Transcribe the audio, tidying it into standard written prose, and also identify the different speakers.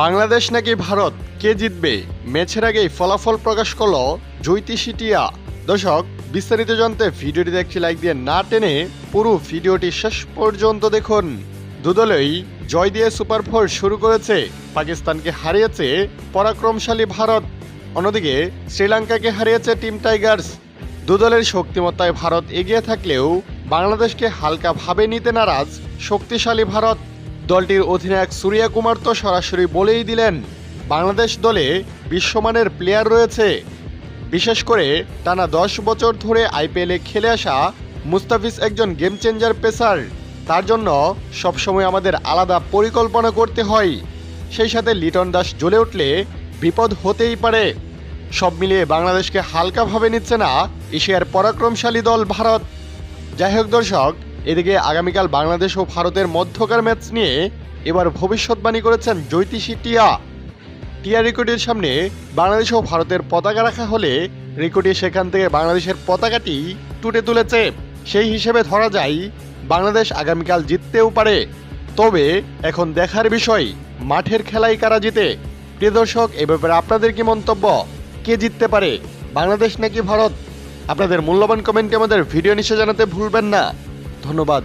Speaker 1: বাংলাদেশ নাকি ভারত, কে জিতবে? ম্যাচের আগেই ফলাফল প্রকাশ করল জ্যোতিষী টিয়া। দর্শক, বিস্তারিত জানতে ভিডিওটিতে একটি লাইক দিয়ে না টেনে পুরো ভিডিওটি শেষ পর্যন্ত দেখুন। দুদলেই জয় দিয়ে সুপার 4 শুরু করেছে। পাকিস্তানকে হারিয়েছে পরাক্রমশালী ভারত, অন্যদিকে শ্রীলঙ্কাকে হারিয়েছে টিম টাইগার্স। দুদলের শক্তিমত্তায় ভারত এগিয়ে থাকলেও বাংলাদেশকে হালকাভাবে নিতে নারাজ শক্তিশালী ভারত। দলটির অধিনায়ক সূর্যা কুমার তো সরাসরি বলেই দিলেন, বাংলাদেশ দলে বিশ্বমানের প্লেয়ার রয়েছে। বিশেষ করে টানা 10 বছর ধরে আইপিএলে খেলে আসা মুস্তাফিজ একজন গেম চেঞ্জার পেসার। তার জন্য সবসময় আমাদের আলাদা পরিকল্পনা করতে হয়। সেই সাথে লিটন দাস জ্বলে উঠলে বিপদ হতেই পারে। সব মিলিয়ে বাংলাদেশকে হালকাভাবে নিচ্ছে না এশিয়ার পরাক্রমশালী দল ভারত। যাই হোক দর্শক, এদিকে আগামীকাল বাংলাদেশ ও ভারতের মধ্যকার ম্যাচ নিয়ে এবার ভবিষ্যৎবাণী করেছেন জ্যোতিষী টিয়া। টিয়া রিকোটির সামনে বাংলাদেশ ও ভারতের পতাকা রাখা হলে রিকোটি সেখান থেকে বাংলাদেশের পতাকাটি তুলে তুলেছে। সেই হিসেবে ধরা যায় বাংলাদেশ আগামীকাল জিততেও পারে। তবে এখন দেখার বিষয় মাঠের খেলায় কারা জিতে। প্রিয় দর্শক, এ ব্যাপারে আপনাদের কি মন্তব্য? কে জিততে পারে, বাংলাদেশ নাকি ভারত? আপনাদের মূল্যবান কমেন্টে আমাদের ভিডিও নিচে জানাতে ভুলবেন না। ধন্যবাদ।